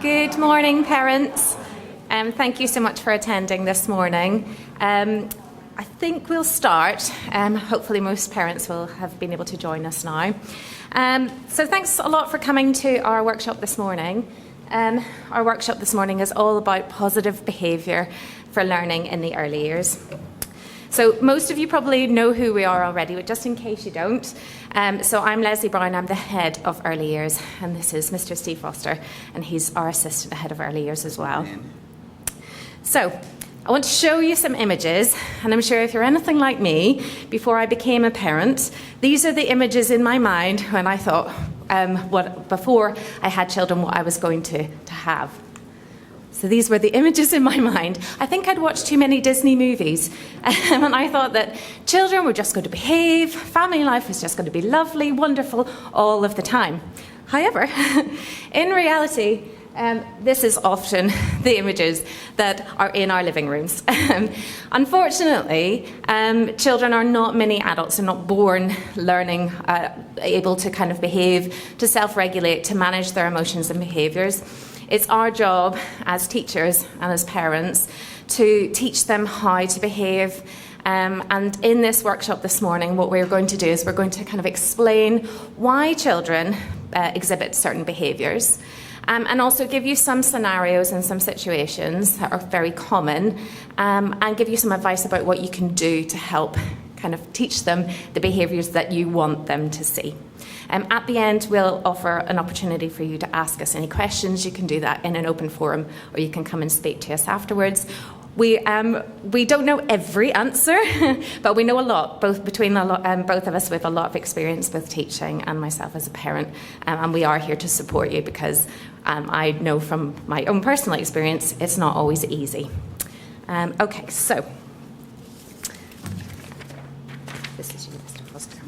Good morning, parents. Thank you so much for attending this morning. I think we'll start. Hopefully most parents will have been able to join us now. So thanks a lot for coming to our workshop this morning. Our workshop this morning is all about positive behaviour for learning in the early years. So most of you probably know who we are already, but just in case you don't. So I'm Leslie Brown, I'm the head of early years, and this is Mr. Steve Foster, and he's our assistant head of early years as well. So I want to show you some images, and I'm sure if you're anything like me, before I became a parent, these are the images in my mind when I thought, before I had children, what I was going to have. So these were the images in my mind. I think I'd watched too many Disney movies, and I thought that children were just going to behave, family life was just going to be lovely, wonderful, all of the time. However, in reality, this is often the images that are in our living rooms. Unfortunately, children are not mini adults. They're not born learning, able to kind of behave, to self-regulate, to manage their emotions and behaviours. It's our job as teachers and as parents to teach them how to behave. And in this workshop this morning, what we're going to do is we're going to kind of explain why children exhibit certain behaviours. And also give you some scenarios and some situations that are very common, and give you some advice about what you can do to help kind of teach them the behaviours that you want them to see. At the end, we'll offer an opportunity for you to ask us any questions. You can do that in an open forum, or you can come and speak to us afterwards. We don't know every answer, but we know a lot, both of us with a lot of experience with teaching and myself as a parent, and we are here to support you because I know from my own personal experience it's not always easy. Okay, so this is you, Mr. Foster.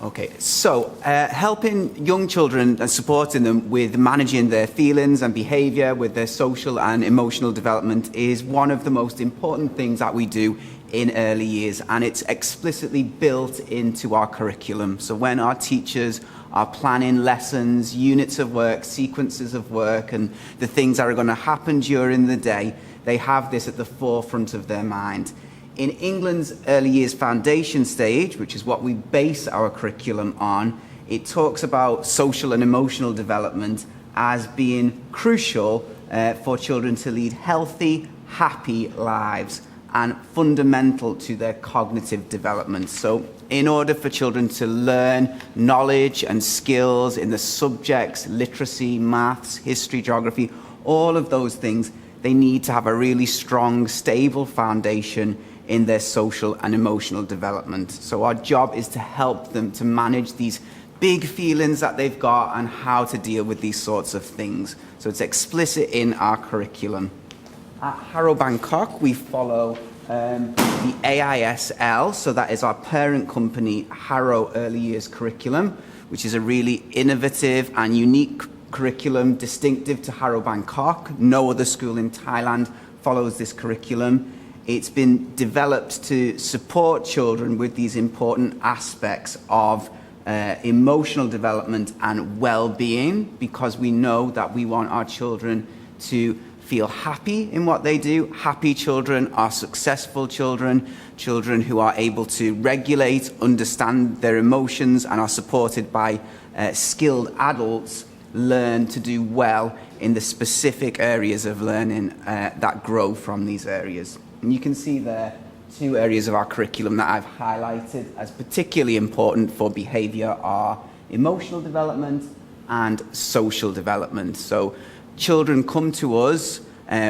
Okay, so helping young children and supporting them with managing their feelings and behaviour, with their social and emotional development is one of the most important things that we do in early years, and it's explicitly built into our curriculum. So when our teachers are planning lessons, units of work, sequences of work, and the things that are going to happen during the day, they have this at the forefront of their mind. In England's early years foundation stage, which is what we base our curriculum on, it talks about social and emotional development as being crucial for children to lead healthy, happy lives and fundamental to their cognitive development. So in order for children to learn knowledge and skills in the subjects, literacy, maths, history, geography, all of those things, they need to have a really strong, stable foundation in their social and emotional development. So our job is to help them to manage these big feelings that they've got and how to deal with these sorts of things. So it's explicit in our curriculum. At Harrow Bangkok, we follow the AISL, so that is our parent company, Harrow Early Years Curriculum, which is a really innovative and unique curriculum distinctive to Harrow Bangkok. No other school in Thailand follows this curriculum. It's been developed to support children with these important aspects of emotional development and well-being, because we know that we want our children to feel happy in what they do. Happy children are successful children, children who are able to regulate, understand their emotions, and are supported by skilled adults, learn to do well in the specific areas of learning that grow from these areas. And you can see there two areas of our curriculum that I've highlighted as particularly important for behaviour are emotional development and social development. So children come to us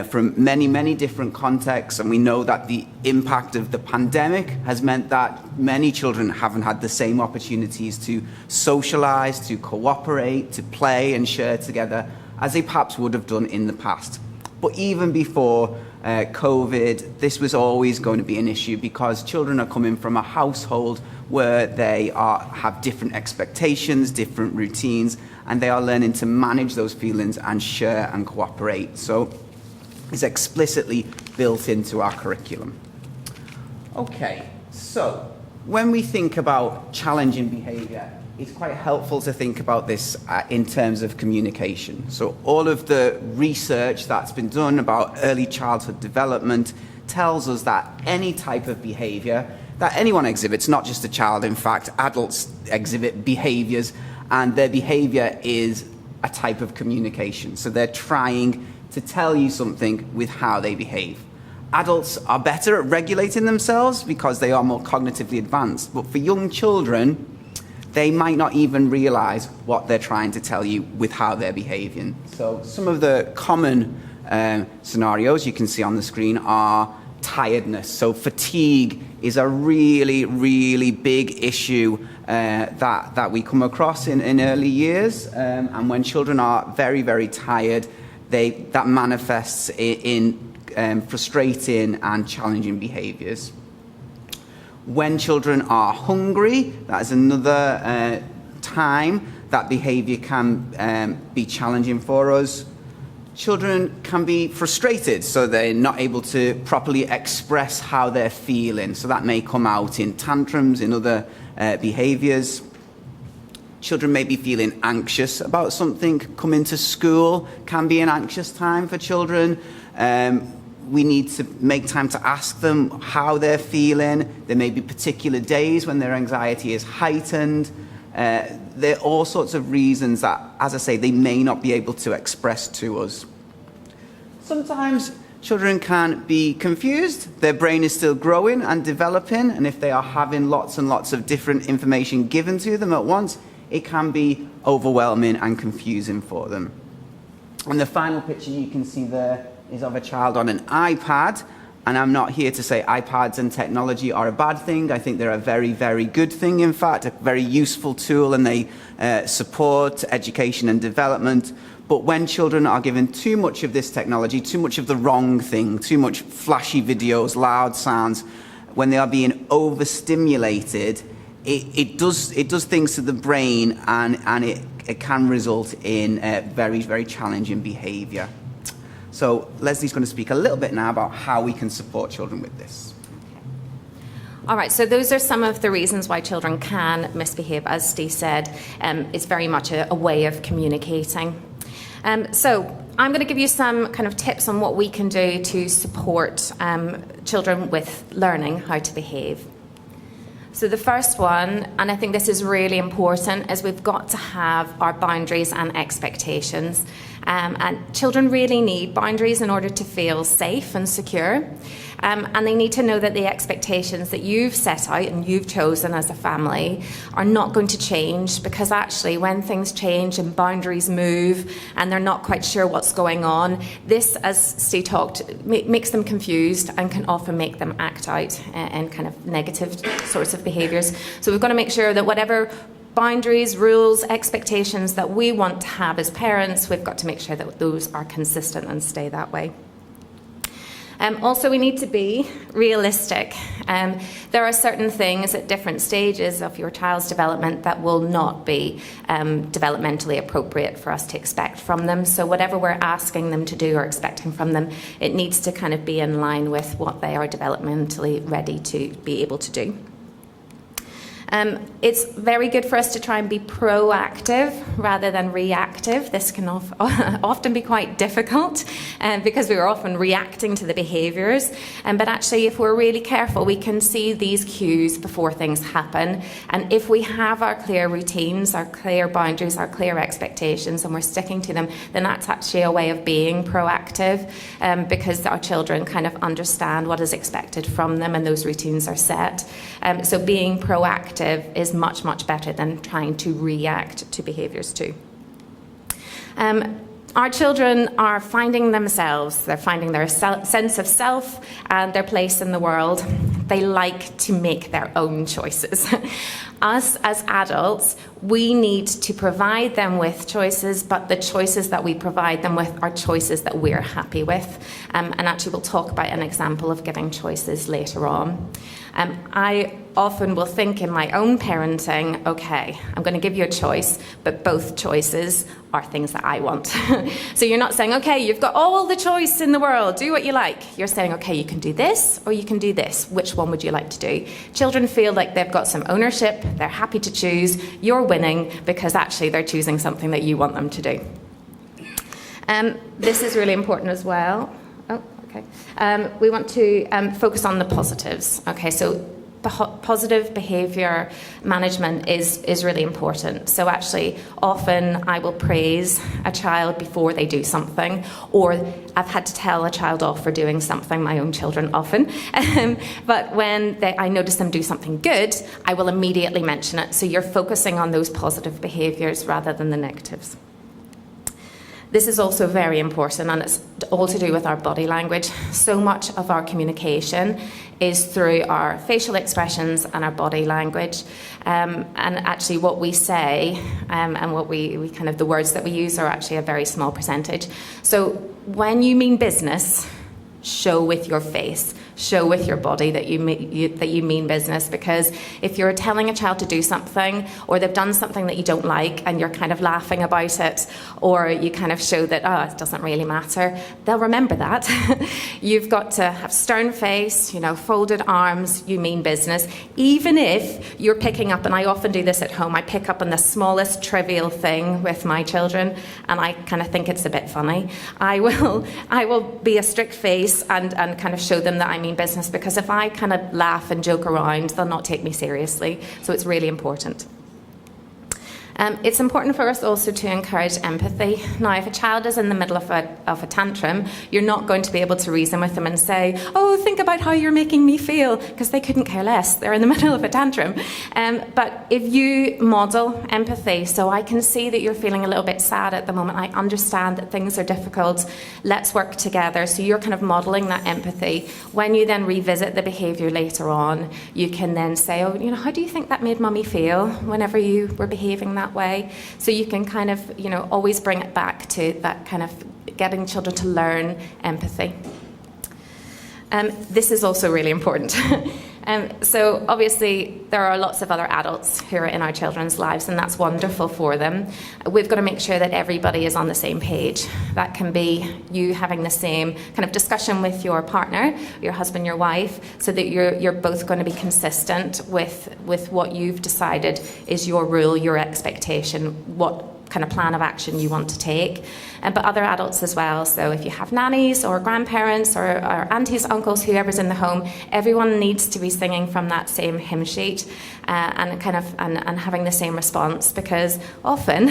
from many, many different contexts, and we know that the impact of the pandemic has meant that many children haven't had the same opportunities to socialise, to cooperate, to play and share together as they perhaps would have done in the past. But even before COVID, this was always going to be an issue because children are coming from a household where they have different expectations, different routines, and they are learning to manage those feelings and share and cooperate. So it's explicitly built into our curriculum. Okay, so when we think about challenging behaviour it's quite helpful to think about this in terms of communication. So all of the research that's been done about early childhood development tells us that any type of behaviour that anyone exhibits, not just a child, in fact, adults exhibit behaviours, and their behaviour is a type of communication. So they're trying to tell you something with how they behave. Adults are better at regulating themselves because they are more cognitively advanced, but for young children, they might not even realise what they're trying to tell you with how they're behaving. So some of the common scenarios you can see on the screen are tiredness. So fatigue is a really, really big issue that we come across in early years. And when children are very, very tired, that manifests in frustrating and challenging behaviours. When children are hungry, that is another time that behaviour can be challenging for us. Children can be frustrated, so they're not able to properly express how they're feeling. So that may come out in tantrums, in other behaviours. Children may be feeling anxious about something. Coming to school can be an anxious time for children. We need to make time to ask them how they're feeling. There may be particular days when their anxiety is heightened. There are all sorts of reasons that, as I say, they may not be able to express to us. Sometimes children can be confused. Their brain is still growing and developing, and if they are having lots and lots of different information given to them at once, it can be overwhelming and confusing for them. And the final picture you can see there is of a child on an iPad. And I'm not here to say iPads and technology are a bad thing. I think they're a very, very good thing, in fact, a very useful tool, and they support education and development. But when children are given too much of this technology, too much of the wrong thing, too much flashy videos, loud sounds, when they are being overstimulated, it does things to the brain, and it can result in very, very challenging behaviour. So Leslie's going to speak a little bit now about how we can support children with this. All right, so those are some of the reasons why children can misbehave. As Steve said, it's very much a way of communicating. So I'm going to give you some kind of tips on what we can do to support children with learning how to behave. So the first one, and I think this is really important, is we've got to have our boundaries and expectations. And children really need boundaries in order to feel safe and secure. And they need to know that the expectations that you've set out and you've chosen as a family are not going to change, because actually when things change and boundaries move and they're not quite sure what's going on, this, as Steve talked, makes them confused and can often make them act out in kind of negative sorts of behaviours. So we've got to make sure that whatever boundaries, rules, expectations that we want to have as parents, we've got to make sure that those are consistent and stay that way. Also, we need to be realistic. There are certain things at different stages of your child's development that will not be developmentally appropriate for us to expect from them. So whatever we're asking them to do or expecting from them, it needs to kind of be in line with what they are developmentally ready to be able to do. It's very good for us to try and be proactive rather than reactive. This can often be quite difficult because we are often reacting to the behaviours. But actually, if we're really careful, we can see these cues before things happen. And if we have our clear routines, our clear boundaries, our clear expectations, and we're sticking to them, then that's actually a way of being proactive because our children kind of understand what is expected from them and those routines are set. So being proactive is much, much better than trying to react to behaviours too. Our children are finding themselves, they're finding their sense of self and their place in the world. They like to make their own choices. Us as adults, we need to provide them with choices, but the choices that we provide them with are choices that we're happy with. And actually we'll talk about an example of giving choices later on. I often will think in my own parenting, okay, I'm going to give you a choice, but both choices are things that I want. So you're not saying, okay, you've got all the choice in the world, do what you like. You're saying, okay, you can do this or you can do this. Which one would you like to do? Children feel like they've got some ownership, they're happy to choose. You're winning because actually they're choosing something that you want them to do. This is really important as well. Oh, okay. We want to focus on the positives. Okay, so positive behaviour management is really important. So actually, often I will praise a child before they do something, or I've had to tell a child off for doing something, my own children often. But when I notice them do something good, I will immediately mention it. So you're focusing on those positive behaviours rather than the negatives. This is also very important, and it's all to do with our body language. So much of our communication is through our facial expressions and our body language. And actually what we say and what we kind of the words that we use are actually a very small percentage. So when you mean business, show with your face, show with your body that you mean business. Because if you're telling a child to do something, or they've done something that you don't like and you're kind of laughing about it, or you kind of show that, oh, it doesn't really matter, they'll remember that. You've got to have stern face, folded arms, you mean business. Even if you're picking up, and I often do this at home, I pick up on the smallest trivial thing with my children, and I kind of think it's a bit funny. I will be a strict face and kind of show them that I mean business, because if I kind of laugh and joke around, they'll not take me seriously. So it's really important. It's important for us also to encourage empathy. Now, if a child is in the middle of a tantrum, you're not going to be able to reason with them and say, oh, think about how you're making me feel, because they couldn't care less. They're in the middle of a tantrum. But if you model empathy, so I can see that you're feeling a little bit sad at the moment. I understand that things are difficult. Let's work together. So you're kind of modeling that empathy. When you then revisit the behaviour later on, you can then say, oh, how do you think that made mummy feel whenever you were behaving that way? So you can kind of, always bring it back to that kind of getting children to learn empathy. This is also really important. So obviously there are lots of other adults who are in our children's lives, and that's wonderful for them. We've got to make sure that everybody is on the same page. That can be you having the same kind of discussion with your partner, your husband, your wife, so that you're both going to be consistent with what you've decided is your rule, your expectation, what kind of plan of action you want to take. But other adults as well. So if you have nannies or grandparents or aunties, uncles, whoever's in the home, everyone needs to be singing from that same hymn sheet and having the same response. Because often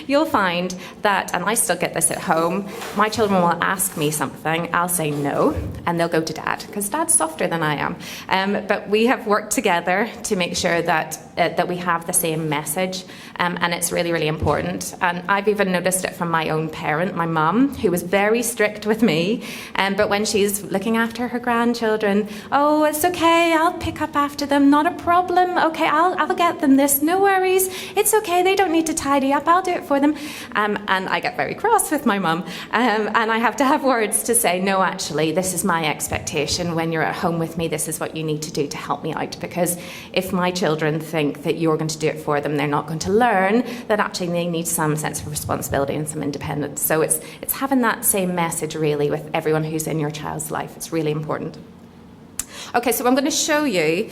you'll find that, and I still get this at home, my children will ask me something, I'll say no, and they'll go to dad, because dad's softer than I am. But we have worked together to make sure that we have the same message, and it's really, really important. And I've even noticed it from my own parent, my mum, who was very strict with me, but when she's looking after her grandchildren, oh, it's okay, I'll pick up after them, not a problem, okay, I'll get them this, no worries, it's okay, they don't need to tidy up, I'll do it for them. And I get very cross with my mum, and I have to have words to say, no, actually, this is my expectation. When you're at home with me, this is what you need to do to help me out, because if my children think that you're going to do it for them, they're not going to learn that actually they need some sense of responsibility and some independence. So it's having that same message really with everyone who's in your child's life. It's really important. Okay, so I'm going to show you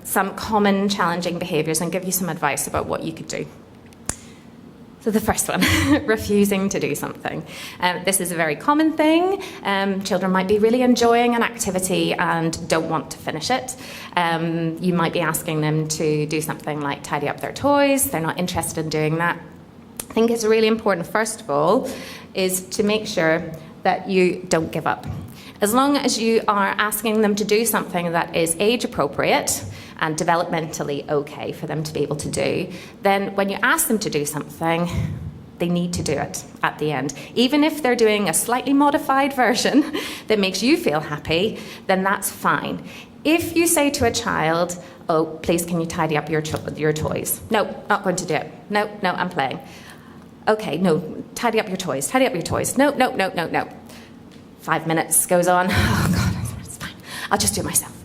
some common challenging behaviours and give you some advice about what you could do. So the first one, refusing to do something. This is a very common thing. Children might be really enjoying an activity and don't want to finish it. You might be asking them to do something like tidy up their toys. They're not interested in doing that. I think it's really important, first of all, is to make sure that you don't give up. As long as you are asking them to do something that is age appropriate and developmentally okay for them to be able to do, then when you ask them to do something, they need to do it at the end. Even if they're doing a slightly modified version that makes you feel happy, then that's fine. If you say to a child, oh, please can you tidy up your toys? No, not going to do it. No, I'm playing. Okay, no, tidy up your toys. No. 5 minutes goes on. Oh, God, it's fine. I'll just do it myself.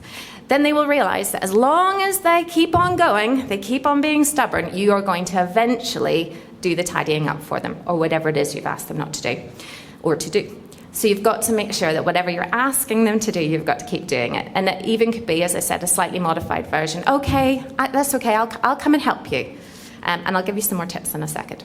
Then they will realise that as long as they keep on going, they keep on being stubborn, you are going to eventually do the tidying up for them, or whatever it is you've asked them not to do, or to do. So you've got to make sure that whatever you're asking them to do, you've got to keep doing it. And it even could be, as I said, a slightly modified version. Okay, that's okay, I'll come and help you. And I'll give you some more tips in a second.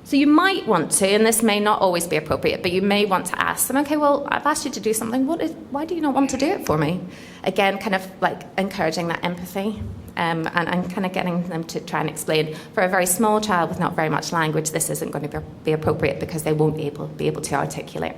So you might want to, and this may not always be appropriate, but you may want to ask them, okay, well, I've asked you to do something. Why do you not want to do it for me? Again, kind of like encouraging that empathy and kind of getting them to try and explain. For a very small child with not very much language, this isn't going to be appropriate because they won't be able to articulate.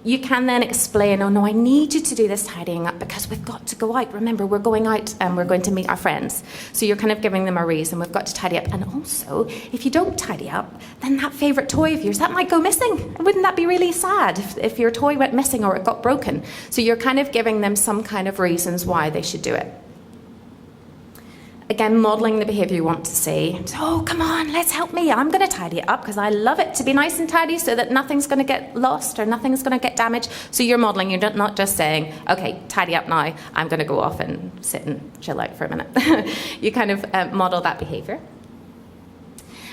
You can then explain, oh no, I need you to do this tidying up because we've got to go out. Remember, we're going out and we're going to meet our friends. So you're kind of giving them a reason, we've got to tidy up. And also, if you don't tidy up, then that favourite toy of yours, that might go missing. Wouldn't that be really sad if your toy went missing or it got broken? So you're kind of giving them some kind of reasons why they should do it. Again, modelling the behaviour you want to see. So, oh, come on, let's help me. I'm going to tidy it up because I love it to be nice and tidy so that nothing's going to get lost or nothing's going to get damaged. So you're modelling. You're not just saying, okay, tidy up now. I'm going to go off and sit and chill out for a minute. You kind of model that behaviour.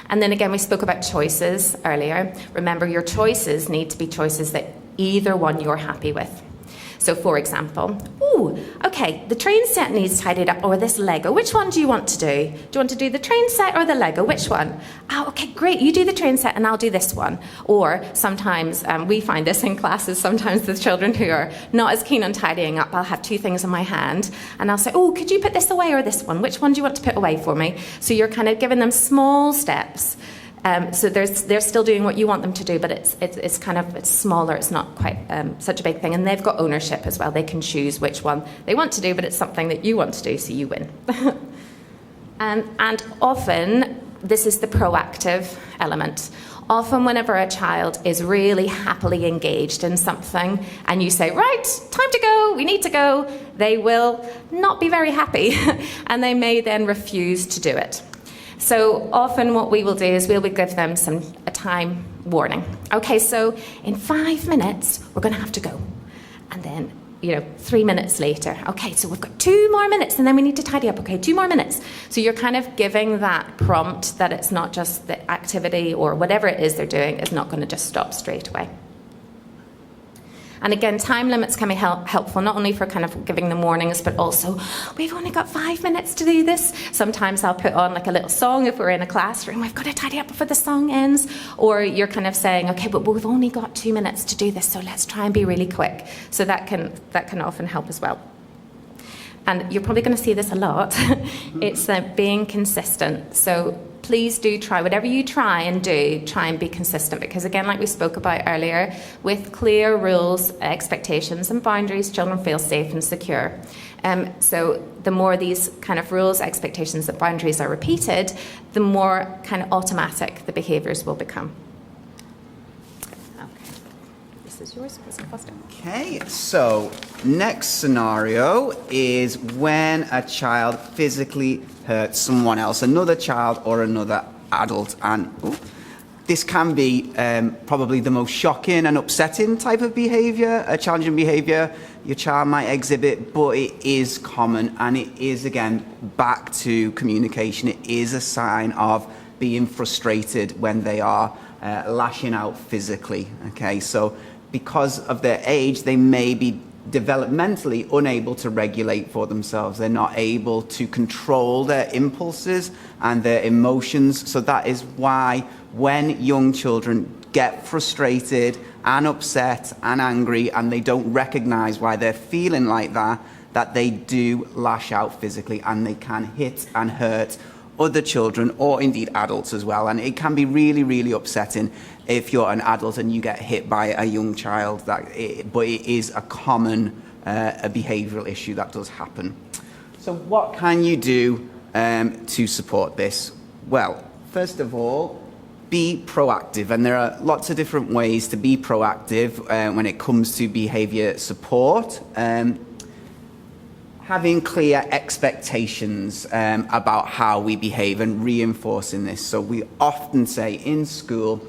And then again, we spoke about choices earlier. Remember, your choices need to be choices that either one you're happy with. So, for example, okay, the train set needs tidied up, or this Lego. Which one do you want to do? Do you want to do the train set or the Lego? Which one? Oh, okay, great. You do the train set and I'll do this one. Or sometimes, we find this in classes, sometimes with children who are not as keen on tidying up, I'll have two things in my hand and I'll say, oh, could you put this away or this one? Which one do you want to put away for me? So you're kind of giving them small steps. So they're still doing what you want them to do, but it's smaller. It's not quite such a big thing, and they've got ownership as well. They can choose which one they want to do, but it's something that you want to do, so you win. And often this is the proactive element. Often, whenever a child is really happily engaged in something, and you say, "Right, time to go. We need to go," they will not be very happy, and they may then refuse to do it. So often what we will do is we will give them a time warning. Okay, so in 5 minutes, we're going to have to go. And then, 3 minutes later, okay, so we've got 2 more minutes and then we need to tidy up. Okay, 2 more minutes. So you're kind of giving that prompt that it's not just the activity or whatever it is they're doing is not going to just stop straight away. And again, time limits can be helpful, not only for kind of giving them warnings, but also, we've only got 5 minutes to do this. Sometimes I'll put on like a little song if we're in a classroom, we've got to tidy up before the song ends. Or you're kind of saying, okay, but we've only got 2 minutes to do this, so let's try and be really quick. So that can often help as well. And you're probably going to see this a lot. It's being consistent. So please do try, whatever you try and do, try and be consistent. Because again, like we spoke about earlier, with clear rules, expectations and boundaries, children feel safe and secure. So the more these kind of rules, expectations and boundaries are repeated, the more kind of automatic the behaviours will become. This is yours, Mr. Foster. Okay, so next scenario is when a child physically hurts someone else, another child or another adult. And this can be probably the most shocking and upsetting type of behaviour, a challenging behaviour your child might exhibit, but it is common, and it is, again, back to communication. It is a sign of being frustrated when they are lashing out physically. Okay, so because of their age, they may be developmentally unable to regulate for themselves. They're not able to control their impulses and their emotions. So that is why when young children get frustrated and upset and angry and they don't recognize why they're feeling like that, that they do lash out physically, and they can hit and hurt other children or indeed adults as well. And it can be really, really upsetting if you're an adult and you get hit by a young child. But it is a common a behavioural issue that does happen. So what can you do to support this? Well, first of all, be proactive. And there are lots of different ways to be proactive when it comes to behaviour support. Having clear expectations about how we behave and reinforcing this. So we often say in school,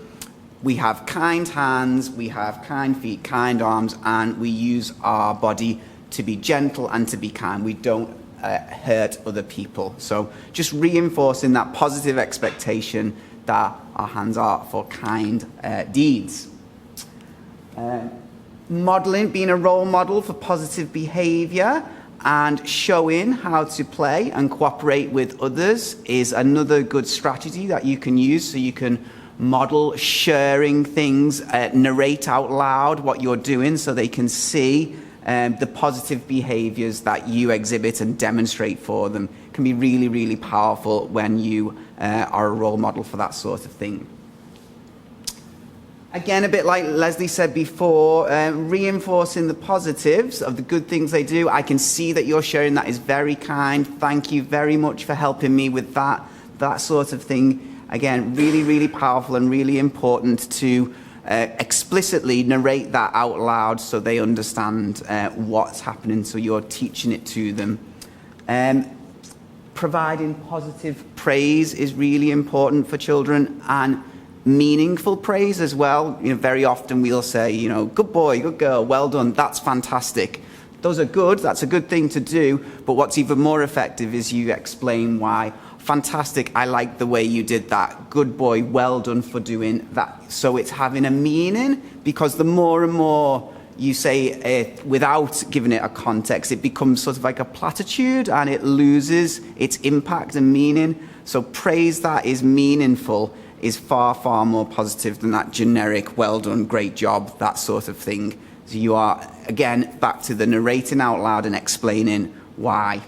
we have kind hands, we have kind feet, kind arms, and we use our body to be gentle and to be kind. We don't hurt other people. So just reinforcing that positive expectation that our hands are for kind deeds. Modelling, being a role model for positive behaviour. And showing how to play and cooperate with others is another good strategy that you can use. So you can model sharing things, narrate out loud what you're doing so they can see the positive behaviors that you exhibit and demonstrate for them. It can be really, really powerful when you are a role model for that sort of thing. Again, a bit like Leslie said before, reinforcing the positives of the good things they do. I can see that you're sharing. That is very kind. Thank you very much for helping me with that sort of thing. Again, really, really powerful and really important to explicitly narrate that out loud so they understand what's happening, so you're teaching it to them. Providing positive praise is really important for children, and meaningful praise as well. Very often we'll say, good boy, good girl, well done, that's fantastic. Those are good, that's a good thing to do, but what's even more effective is you explain why. Fantastic, I like the way you did that. Good boy, well done for doing that. So it's having a meaning, because the more and more you say it without giving it a context, it becomes sort of like a platitude and it loses its impact and meaning. So praise that is meaningful is far, far more positive than that generic, well done, great job, that sort of thing. So you are, again, back to the narrating out loud and explaining why.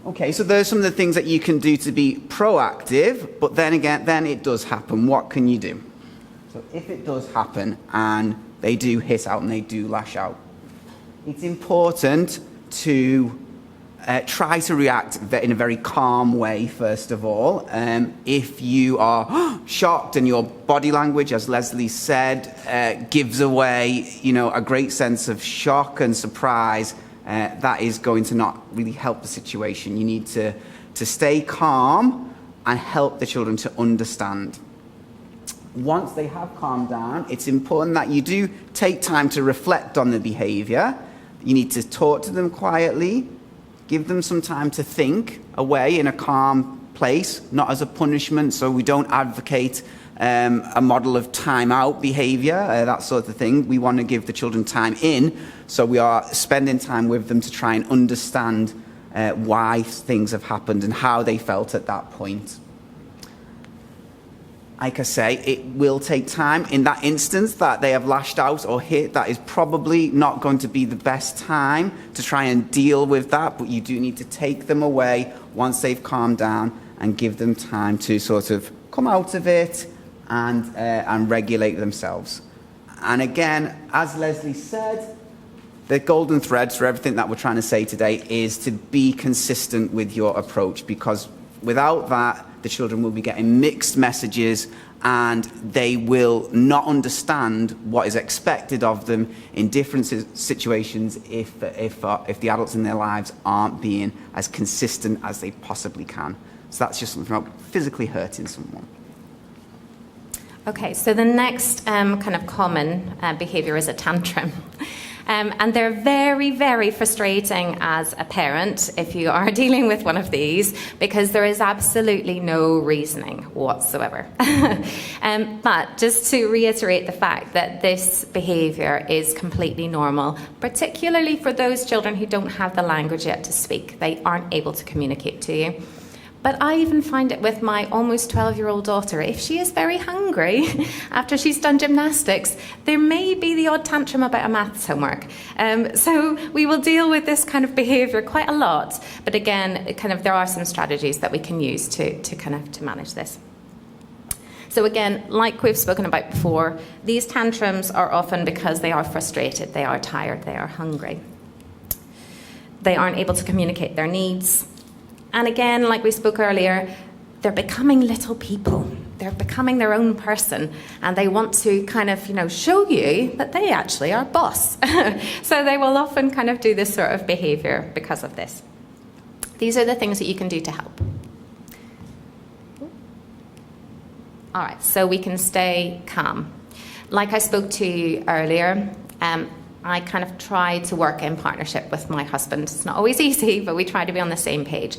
Okay, so there's some of the things that you can do to be proactive, but then again, then it does happen. What can you do? So if it does happen and they do hit out and they do lash out, it's important to try to react in a very calm way, first of all. If you are shocked and your body language, as Leslie said, gives away, a great sense of shock and surprise, that is going to not really help the situation. You need to stay calm and help the children to understand. Once they have calmed down, it's important that you do take time to reflect on the behavior. You need to talk to them quietly. Give them some time to think away in a calm place, not as a punishment. So we don't advocate a model of time-out behavior, that sort of thing. We want to give the children time in, so we are spending time with them to try and understand why things have happened and how they felt at that point. Like I say, it will take time. In that instance that they have lashed out or hit, that is probably not going to be the best time to try and deal with that, but you do need to take them away once they've calmed down and give them time to sort of come out of it and regulate themselves. And again, as Leslie said, the golden threads for everything that we're trying to say today is to be consistent with your approach, because without that, the children will be getting mixed messages and they will not understand what is expected of them in different situations if the adults in their lives aren't being as consistent as they possibly can. So that's just something about physically hurting someone. Okay, so the next kind of common behaviour is a tantrum. And they're very, very frustrating as a parent if you are dealing with one of these, because there is absolutely no reasoning whatsoever. But just to reiterate the fact that this behaviour is completely normal, particularly for those children who don't have the language yet to speak. They aren't able to communicate to you. But I even find it with my almost 12-year-old daughter. If she is very hungry after she's done gymnastics, there may be the odd tantrum about a maths homework. So we will deal with this kind of behaviour quite a lot. But again, there are some strategies that we can use to manage this. So again, like we've spoken about before, these tantrums are often because they are frustrated, they are tired, they are hungry. They aren't able to communicate their needs. And again, like we spoke earlier, they're becoming little people. They're becoming their own person, and they want to show you that they actually are boss. So they will often do this sort of behaviour because of this. These are the things that you can do to help. All right, so we can stay calm. Like I spoke to you earlier, I try to work in partnership with my husband. It's not always easy, but we try to be on the same page.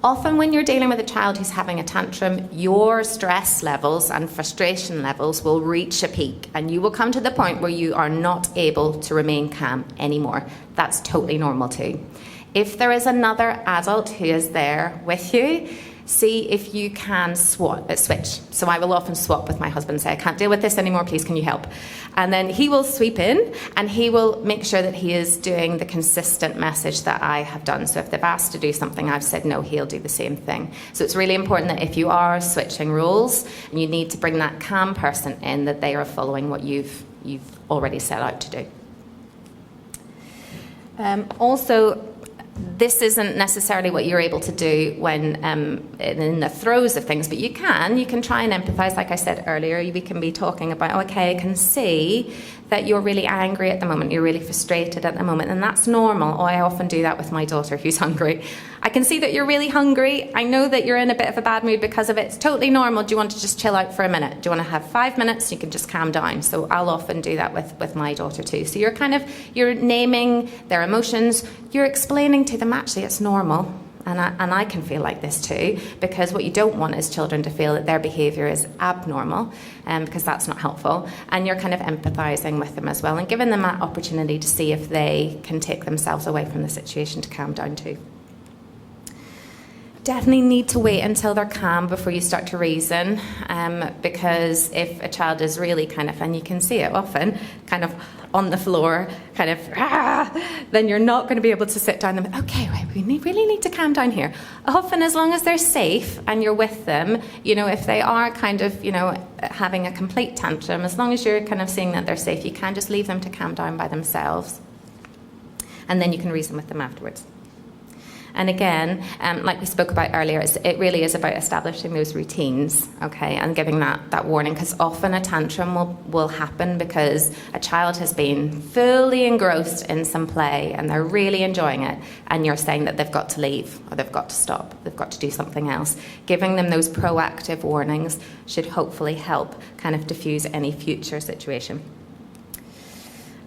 Often when you're dealing with a child who's having a tantrum, your stress levels and frustration levels will reach a peak, and you will come to the point where you are not able to remain calm anymore. That's totally normal too. If there is another adult who is there with you, see if you can switch. So I will often swap with my husband and say, I can't deal with this anymore, please can you help? And then he will sweep in and he will make sure that he is doing the consistent message that I have done. So if they've asked to do something, I've said no, he'll do the same thing. So it's really important that if you are switching roles and you need to bring that calm person in, that they are following what you've already set out to do. Also, this isn't necessarily what you're able to do when in the throes of things, but you can try and empathise. Like I said earlier, we can be talking about, okay, I can see that you're really angry at the moment, you're really frustrated at the moment, and that's normal. I often do that with my daughter who's hungry. I can see that you're really hungry. I know that you're in a bit of a bad mood because of it. It's totally normal. Do you want to just chill out for a minute? Do you want to have 5 minutes? You can just calm down. So I'll often do that with my daughter too. So you're naming their emotions. You're explaining to them, actually, it's normal. And I can feel like this too, because what you don't want is children to feel that their behaviour is abnormal, because that's not helpful. And you're kind of empathising with them as well and giving them that opportunity to see if they can take themselves away from the situation to calm down too. Definitely need to wait until they're calm before you start to reason, because if a child is really kind of, and you can see it often, kind of on the floor, kind of, then you're not going to be able to sit down and, okay, right, we really need to calm down here. Often, as long as they're safe and you're with them, if they are kind of, having a complete tantrum, as long as you're kind of seeing that they're safe, you can just leave them to calm down by themselves. And then you can reason with them afterwards. And again, like we spoke about earlier, it really is about establishing those routines, okay, and giving that warning, because often a tantrum will happen because a child has been fully engrossed in some play and they're really enjoying it, and you're saying that they've got to leave or they've got to stop, they've got to do something else. Giving them those proactive warnings should hopefully help kind of diffuse any future situation.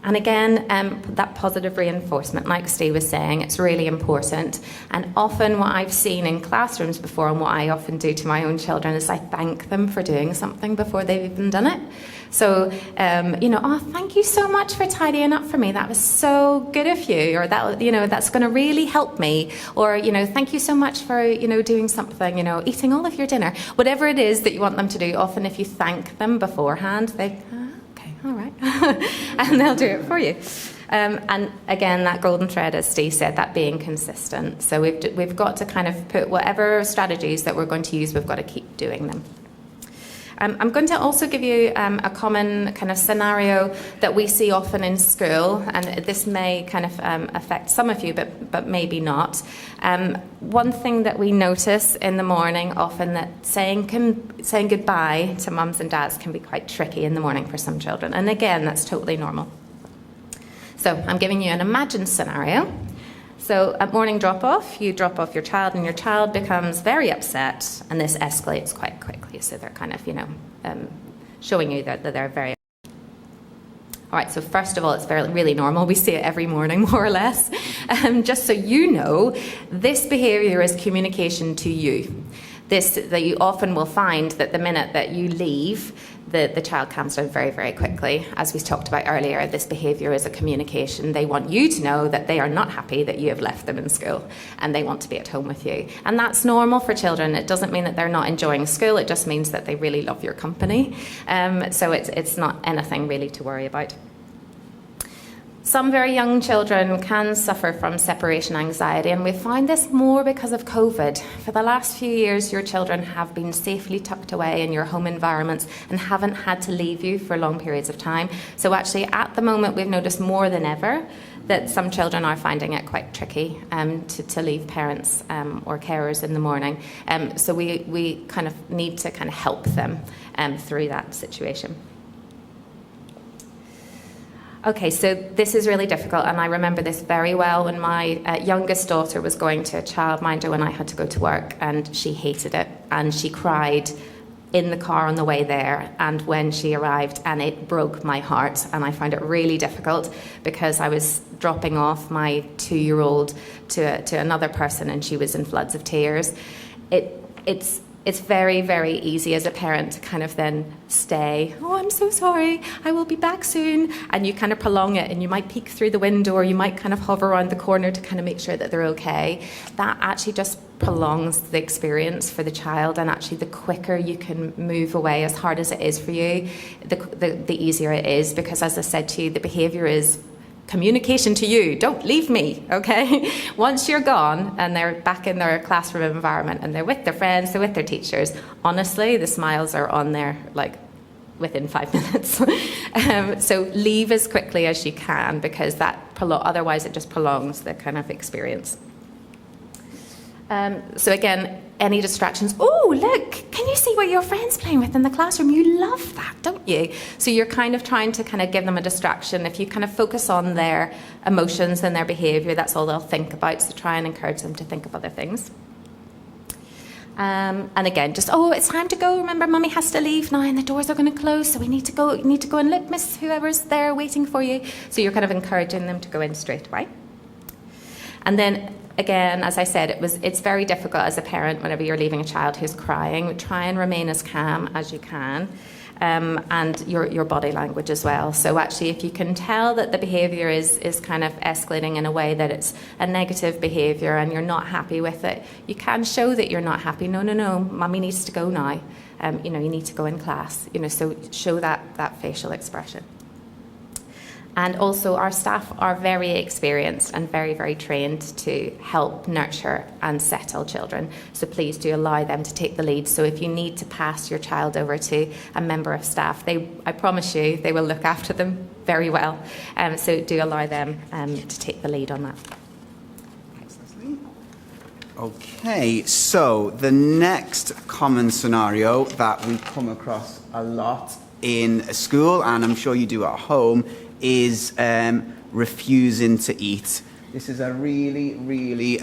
And again, that positive reinforcement, like Steve was saying, it's really important. And often what I've seen in classrooms before, and what I often do to my own children, is I thank them for doing something before they've even done it. So, oh, thank you so much for tidying up for me. That was so good of you. Or that, that's going to really help me. Or, thank you so much for, doing something, eating all of your dinner. Whatever it is that you want them to do, often if you thank them beforehand, they all right, and they'll do it for you. And again, that golden thread, as Steve said, that being consistent. So we've got to kind of put whatever strategies that we're going to use, we've got to keep doing them. I'm going to also give you a common kind of scenario that we see often in school, and this may kind of affect some of you, but maybe not. One thing that we notice in the morning often, that saying goodbye to mums and dads can be quite tricky in the morning for some children. And again, that's totally normal. So I'm giving you an imagined scenario. So at morning drop-off, you drop off your child and your child becomes very upset, and this escalates quite quickly. So they're kind of, showing you that they're very... All right, so first of all, it's really normal. We see it every morning, more or less. Just so you know, this behaviour is communication to you. That you often will find that the minute that you leave, the child calms down very, very quickly. As we talked about earlier, this behaviour is a communication. They want you to know that they are not happy that you have left them in school, and they want to be at home with you. And that's normal for children. It doesn't mean that they're not enjoying school. It just means that they really love your company. So it's not anything really to worry about. Some very young children can suffer from separation anxiety, and we find this more because of COVID. For the last few years, your children have been safely tucked away in your home environments and haven't had to leave you for long periods of time. So actually, at the moment, we've noticed more than ever that some children are finding it quite tricky to leave parents or carers in the morning. So we kind of need to kind of help them through that situation. Okay, so this is really difficult, and I remember this very well when my youngest daughter was going to a childminder when I had to go to work, and she hated it, and she cried in the car on the way there and when she arrived, and it broke my heart, and I found it really difficult because I was dropping off my 2-year-old to another person, and she was in floods of tears. It's it's very, very easy as a parent to kind of then stay. Oh, I'm so sorry, I will be back soon. And you kind of prolong it, and you might peek through the window, or you might kind of hover around the corner to kind of make sure that they're okay. That actually just prolongs the experience for the child, and actually the quicker you can move away, as hard as it is for you, the easier it is, because as I said to you, the behaviour is communication to you. Don't leave me, okay? Once you're gone and they're back in their classroom environment and they're with their friends, they're with their teachers, honestly, the smiles are on there like within 5 minutes. So leave as quickly as you can, because otherwise it just prolongs the kind of experience. So again, any distractions. Oh, look, can you see what your friend's playing with in the classroom? You love that, don't you? So you're kind of trying to kind of give them a distraction. If you kind of focus on their emotions and their behaviour, that's all they'll think about. So try and encourage them to think of other things. And again, just, oh, it's time to go. Remember, Mummy has to leave now and the doors are going to close. So we need to go. You need to go and look, Miss whoever's there waiting for you. So you're kind of encouraging them to go in straight away. And then again, as I said, it's very difficult as a parent whenever you're leaving a child who's crying. Try and remain as calm as you can, and your body language as well. So actually, if you can tell that the behaviour is kind of escalating in a way that it's a negative behaviour and you're not happy with it, you can show that you're not happy. No, Mummy needs to go now. You need to go in class. So show that facial expression. And also our staff are very experienced and very, very trained to help nurture and settle children. So please do allow them to take the lead. So if you need to pass your child over to a member of staff, I promise you, they will look after them very well. So do allow them to take the lead on that. Okay, so the next common scenario that we come across a lot in school, and I'm sure you do at home, is refusing to eat. This is a really, really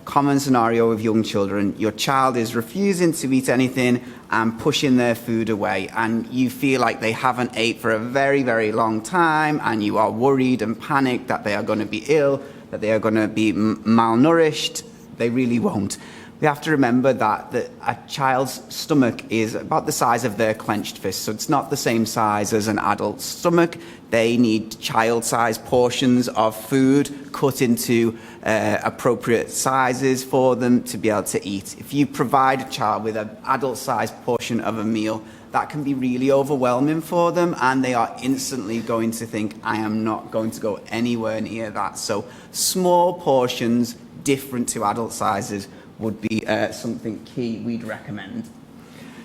common scenario with young children. Your child is refusing to eat anything and pushing their food away, and you feel like they haven't ate for a very, very long time, and you are worried and panicked that they are going to be ill, that they are going to be malnourished. They really won't. We have to remember that a child's stomach is about the size of their clenched fist, so it's not the same size as an adult's stomach. They need child-sized portions of food cut into appropriate sizes for them to be able to eat. If you provide a child with an adult-sized portion of a meal, that can be really overwhelming for them, and they are instantly going to think, I am not going to go anywhere near that. So small portions, different to adult sizes, would be something key we'd recommend.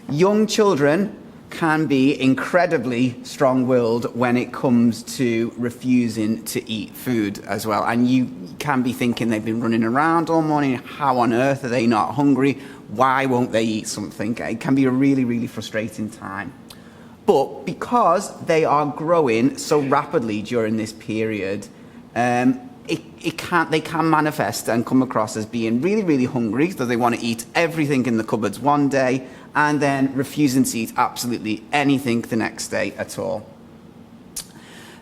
Young children can be incredibly strong-willed when it comes to refusing to eat food as well. And you can be thinking they've been running around all morning. How on earth are they not hungry? Why won't they eat something? It can be a really, really frustrating time. But because they are growing so rapidly during this period, they can manifest and come across as being really, really hungry, so they want to eat everything in the cupboards one day and then refusing to eat absolutely anything the next day at all.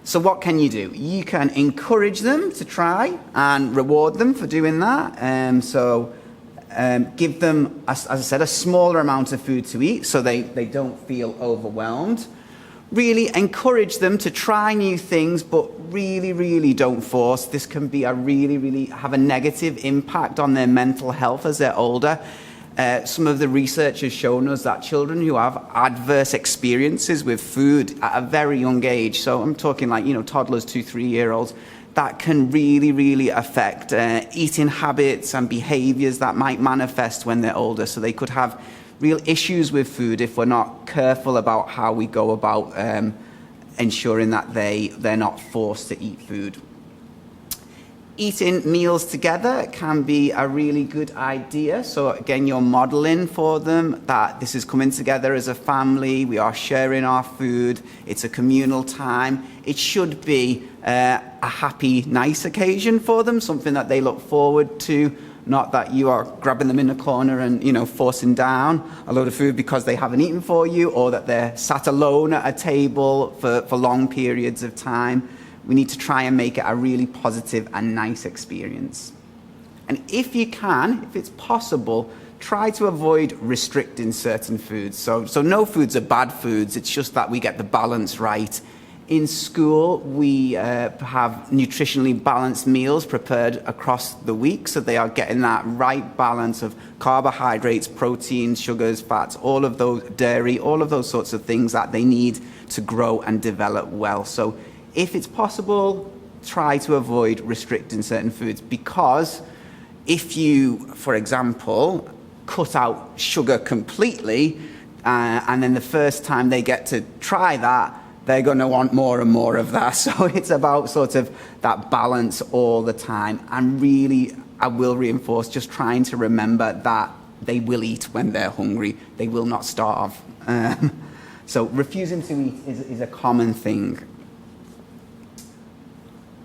So what can you do? You can encourage them to try and reward them for doing that. Give them, as I said, a smaller amount of food to eat so they don't feel overwhelmed. Really encourage them to try new things, but really, really don't force. This can be have a negative impact on their mental health as they're older. Some of the research has shown us that children who have adverse experiences with food at a very young age, so I'm talking like, toddlers, 2-3-year-olds, that can really, really affect eating habits and behaviours that might manifest when they're older. So they could have real issues with food if we're not careful about how we go about ensuring that they're not forced to eat food. Eating meals together can be a really good idea. So again, you're modelling for them that this is coming together as a family. We are sharing our food. It's a communal time. It should be a happy, nice occasion for them, something that they look forward to. Not that you are grabbing them in a corner and, forcing down a load of food because they haven't eaten for you, or that they're sat alone at a table for long periods of time. We need to try and make it a really positive and nice experience. And if you can, if it's possible, try to avoid restricting certain foods. So no foods are bad foods, it's just that we get the balance right. In school, we have nutritionally balanced meals prepared across the week, so they are getting that right balance of carbohydrates, proteins, sugars, fats, all of those, dairy, all of those sorts of things that they need to grow and develop well. So if it's possible, try to avoid restricting certain foods, because if you, for example, cut out sugar completely, and then the first time they get to try that, they're going to want more and more of that. So it's about sort of that balance all the time. And really, I will reinforce just trying to remember that they will eat when they're hungry. They will not starve. So refusing to eat is a common thing.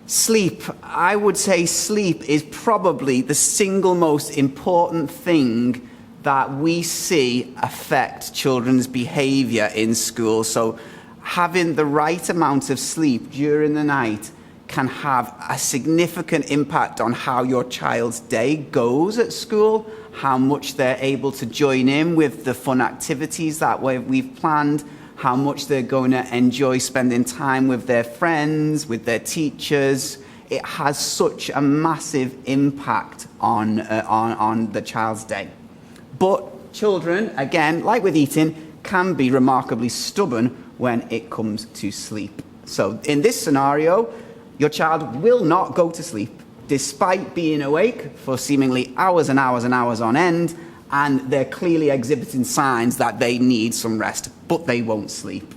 Sleep. I would say sleep is probably the single most important thing that we see affect children's behaviour in school. So having the right amount of sleep during the night can have a significant impact on how your child's day goes at school, how much they're able to join in with the fun activities that we've planned, how much they're going to enjoy spending time with their friends, with their teachers. It has such a massive impact on the child's day. But children, again, like with eating, can be remarkably stubborn when it comes to sleep. So in this scenario, your child will not go to sleep, despite being awake for seemingly hours and hours and hours on end, and they're clearly exhibiting signs that they need some rest, but they won't sleep.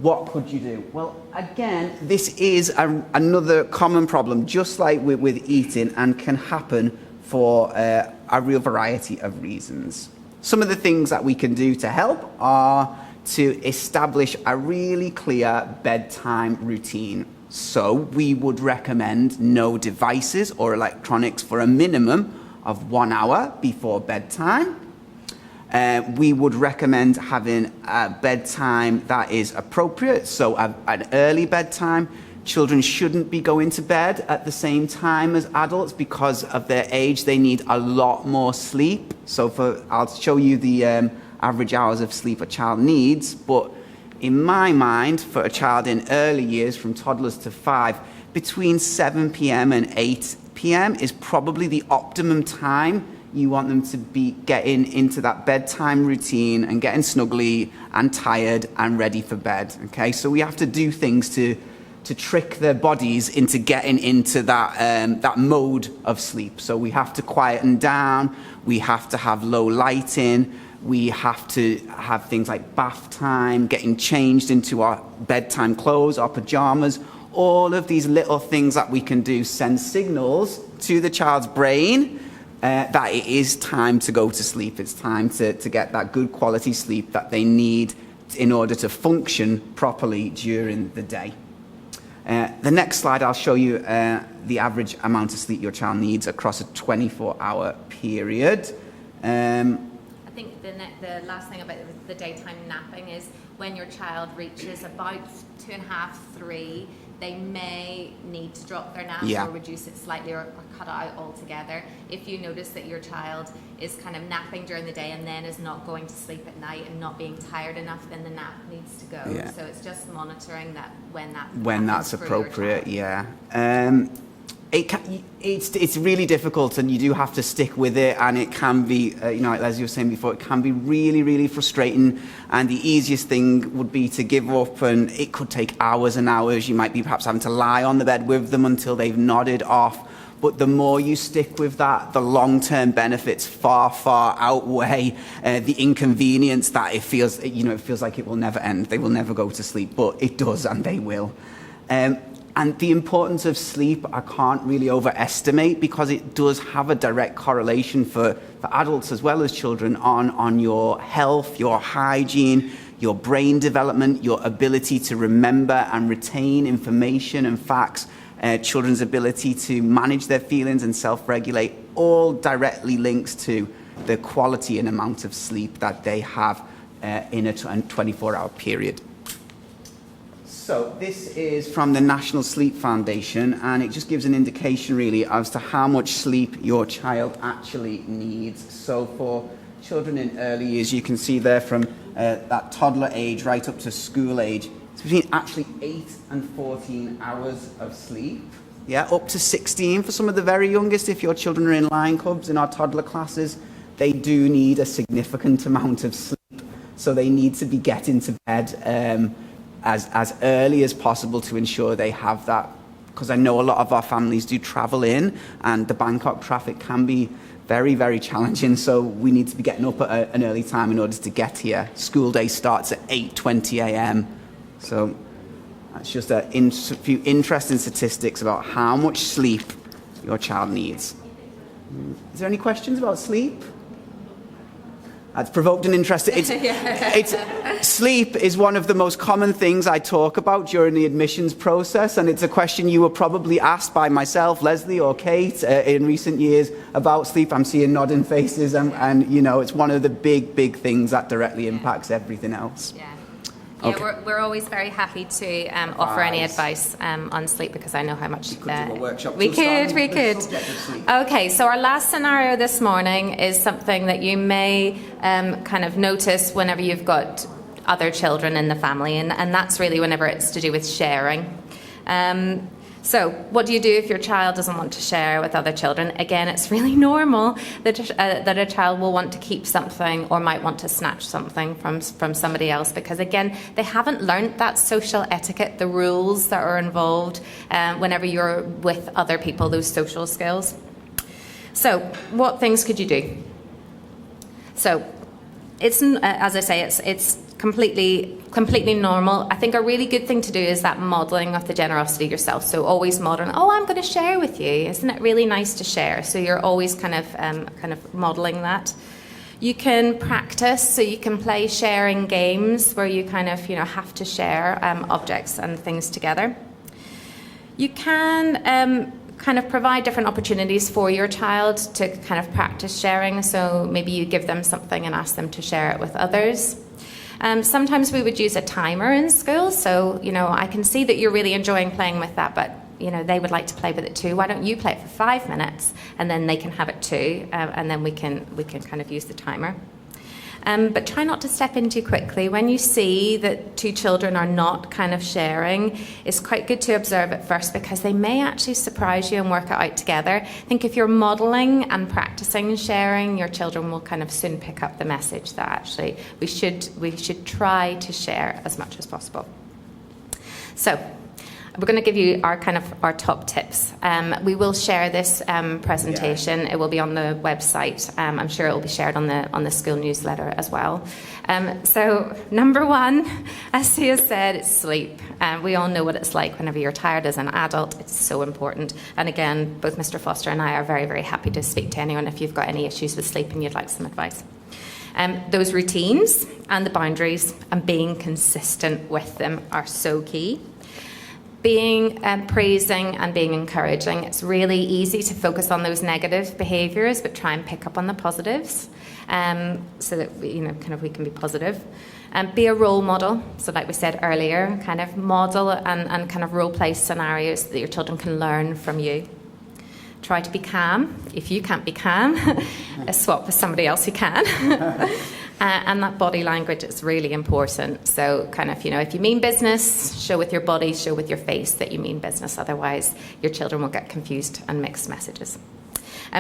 What could you do? Well, again, this is another common problem, just like with eating, and can happen for a real variety of reasons. Some of the things that we can do to help are to establish a really clear bedtime routine. So we would recommend no devices or electronics for a minimum of 1 hour before bedtime. We would recommend having a bedtime that is appropriate, so an early bedtime. Children shouldn't be going to bed at the same time as adults because of their age. They need a lot more sleep. So I'll show you the average hours of sleep a child needs, but in my mind, for a child in early years, from toddlers to 5, between 7 p.m. and 8 p.m. is probably the optimum time you want them to be getting into that bedtime routine and getting snuggly and tired and ready for bed. Okay, so we have to do things to trick their bodies into getting into that mode of sleep. So we have to quieten down, we have to have low lighting, we have to have things like bath time, getting changed into our bedtime clothes, our pajamas. All of these little things that we can do send signals to the child's brain that it is time to go to sleep. It's time to get that good quality sleep that they need in order to function properly during the day. The next slide, I'll show you the average amount of sleep your child needs across a 24-hour period. I think the last thing about the daytime napping is when your child reaches about 2.5, 3, they may need to drop their nap or reduce it slightly or cut it out altogether. If you notice that your child is kind of napping during the day and then is not going to sleep at night and not being tired enough, then the nap needs to go. Yeah. So it's just monitoring that when that's appropriate. It's really difficult, and you do have to stick with it, and it can be, as you were saying before, it can be really, really frustrating, and the easiest thing would be to give up, and it could take hours and hours. You might be perhaps having to lie on the bed with them until they've nodded off, but the more you stick with that, the long-term benefits far, far outweigh the inconvenience that it feels like it will never end. They will never go to sleep, but it does, and they will. And the importance of sleep, I can't really overestimate, because it does have a direct correlation for adults as well as children on your health, your hygiene, your brain development, your ability to remember and retain information and facts, children's ability to manage their feelings and self-regulate, all directly links to the quality and amount of sleep that they have in a 24-hour period. So this is from the National Sleep Foundation, and it just gives an indication really as to how much sleep your child actually needs. So for children in early years, you can see there from that toddler age right up to school age, it's between actually 8 and 14 hours of sleep. Yeah, up to 16 for some of the very youngest. If your children are in line cubs in our toddler classes, they do need a significant amount of sleep. So they need to be getting to bed as early as possible to ensure they have that, because I know a lot of our families do travel in and the Bangkok traffic can be very, very challenging, so we need to be getting up at an early time in order to get here. School day starts at 8:20 a.m. So that's just a few interesting statistics about how much sleep your child needs. Is there any questions about sleep? That's provoked an interest. Sleep is one of the most common things I talk about during the admissions process, and it's a question you were probably asked by myself, Leslie, or Kate in recent years about sleep. I'm seeing nodding faces, and you know, it's one of the big things that directly impacts everything else. Yeah. Okay. Yeah, we're always very happy to offer any advice on sleep, because I know how much we could do a workshop. We could. Okay, so our last scenario this morning is something that you may kind of notice whenever you've got other children in the family, and that's really whenever it's to do with sharing. So what do you do if your child doesn't want to share with other children? Again, it's really normal that a child will want to keep something or might want to snatch something from somebody else, because again, they haven't learnt that social etiquette, the rules that are involved whenever you're with other people, those social skills. So what things could you do? So it's, as I say, it's completely normal. I think a really good thing to do is that modelling of the generosity yourself. So always modelling, oh, I'm going to share with you. Isn't it really nice to share? So you're always kind of modelling that. You can practice, so you can play sharing games where you kind of, have to share objects and things together. You can kind of provide different opportunities for your child to kind of practice sharing. So maybe you give them something and ask them to share it with others. Sometimes we would use a timer in school. So, I can see that you're really enjoying playing with that, but, they would like to play with it too. Why don't you play it for 5 minutes and then they can have it too, and then we can kind of use the timer. But try not to step in too quickly. When you see that two children are not kind of sharing, it's quite good to observe at first, because they may actually surprise you and work it out together. I think if you're modelling and practicing sharing, your children will kind of soon pick up the message that actually we should try to share as much as possible. So we're going to give you our top tips. We will share this presentation. Yeah. It will be on the website. I'm sure it will be shared on the school newsletter as well. So number one, as Sia said, it's sleep. We all know what it's like whenever you're tired as an adult. It's so important. And again, both Mr. Foster and I are very, very happy to speak to anyone if you've got any issues with sleep and you'd like some advice. Those routines and the boundaries and being consistent with them are so key. Being praising and being encouraging. It's really easy to focus on those negative behaviours, but try and pick up on the positives, so that we can be positive. Be a role model. So like we said earlier, kind of model and kind of role play scenarios that your children can learn from you. Try to be calm. If you can't be calm, swap with somebody else who can. And that body language is really important. So kind of, if you mean business, show with your body, show with your face that you mean business. Otherwise, your children will get confused and mixed messages.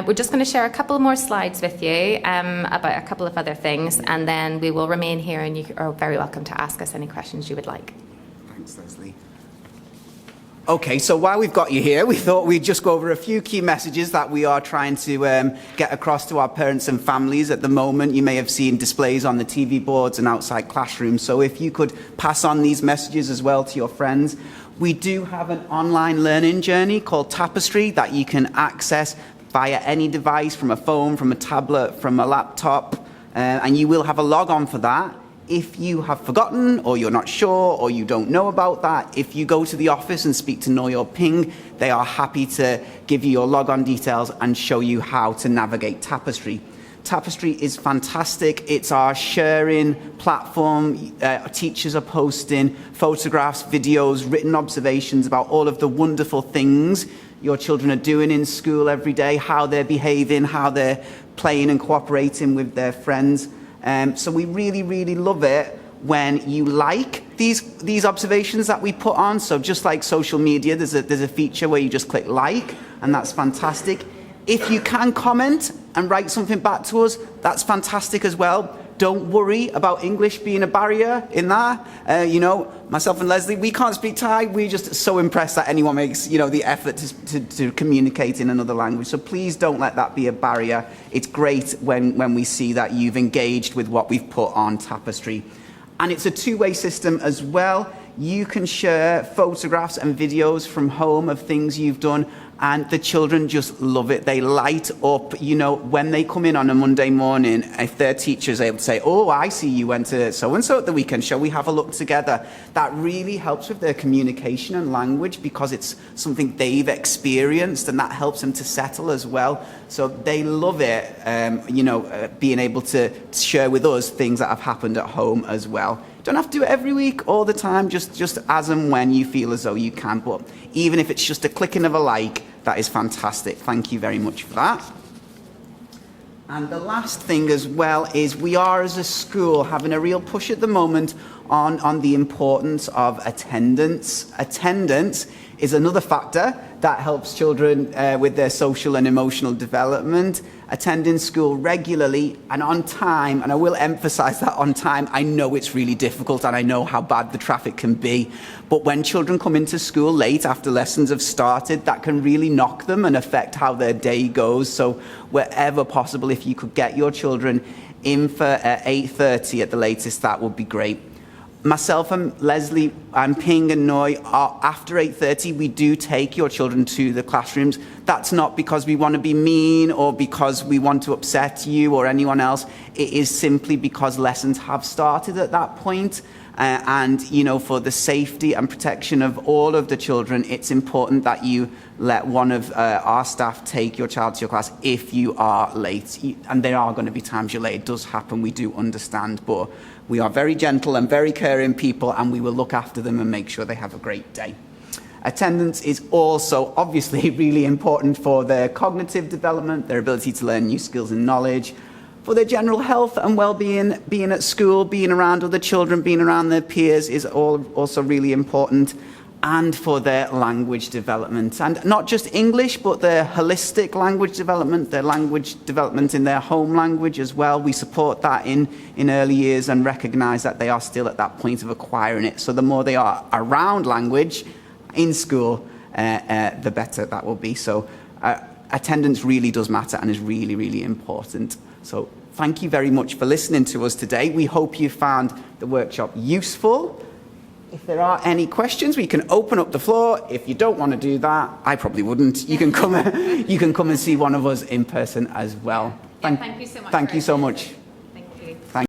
We're just going to share a couple more slides with you about a couple of other things, and then we will remain here, and you are very welcome to ask us any questions you would like. Thanks, Leslie. Okay, so while we've got you here, we thought we'd just go over a few key messages that we are trying to get across to our parents and families at the moment. You may have seen displays on the TV boards and outside classrooms, so if you could pass on these messages as well to your friends. We do have an online learning journey called Tapestry that you can access via any device, from a phone, from a tablet, from a laptop, and you will have a log on for that. If you have forgotten, or you're not sure, or you don't know about that, if you go to the office and speak to Know Your Ping, they are happy to give you your logon details and show you how to navigate Tapestry. Tapestry is fantastic. It's our sharing platform. Teachers are posting photographs, videos, written observations about all of the wonderful things your children are doing in school every day, how they're behaving, how they're playing and cooperating with their friends. So we really, really love it when you like these observations that we put on. So just like social media, there's a feature where you just click like, and that's fantastic. If you can comment and write something back to us, that's fantastic as well. Don't worry about English being a barrier in that. Myself and Leslie, we can't speak Thai. We're just so impressed that anyone makes, the effort to communicate in another language. So please don't let that be a barrier. It's great when we see that you've engaged with what we've put on Tapestry. And it's a two-way system as well. You can share photographs and videos from home of things you've done, and the children just love it. They light up, when they come in on a Monday morning, if their teacher is able to say, oh, I see you went to so-and-so at the weekend, shall we have a look together? That really helps with their communication and language because it's something they've experienced, and that helps them to settle as well. So they love it, being able to share with us things that have happened at home as well. Don't have to do it every week, all the time, just as and when you feel as though you can. But even if it's just a clicking of a like, that is fantastic. Thank you very much for that. And the last thing as well is we are, as a school, having a real push at the moment on the importance of attendance. Attendance is another factor that helps children with their social and emotional development. Attending school regularly and on time, and I will emphasize that on time. I know it's really difficult and I know how bad the traffic can be, but when children come into school late after lessons have started, that can really knock them and affect how their day goes. So wherever possible, if you could get your children in for 8:30 at the latest, that would be great. Myself and Leslie and Ping and Noi, after 8:30, we do take your children to the classrooms. That's not because we want to be mean or because we want to upset you or anyone else. It is simply because lessons have started at that point. And, for the safety and protection of all of the children, it's important that you let one of our staff take your child to your class if you are late. And there are going to be times you're late. It does happen. We do understand. But we are very gentle and very caring people, and we will look after them and make sure they have a great day. Attendance is also obviously really important for their cognitive development, their ability to learn new skills and knowledge, for their general health and well-being. Being at school, being around other children, being around their peers is also really important, and for their language development. And not just English, but their holistic language development, their language development in their home language as well. We support that in early years and recognise that they are still at that point of acquiring it. So the more they are around language in school, the better that will be. So attendance really does matter and is really, really important. So thank you very much for listening to us today. We hope you found the workshop useful. If there are any questions, we can open up the floor. If you don't want to do that, I probably wouldn't. You can come and see one of us in person as well. Thank you so much. Thank you so much.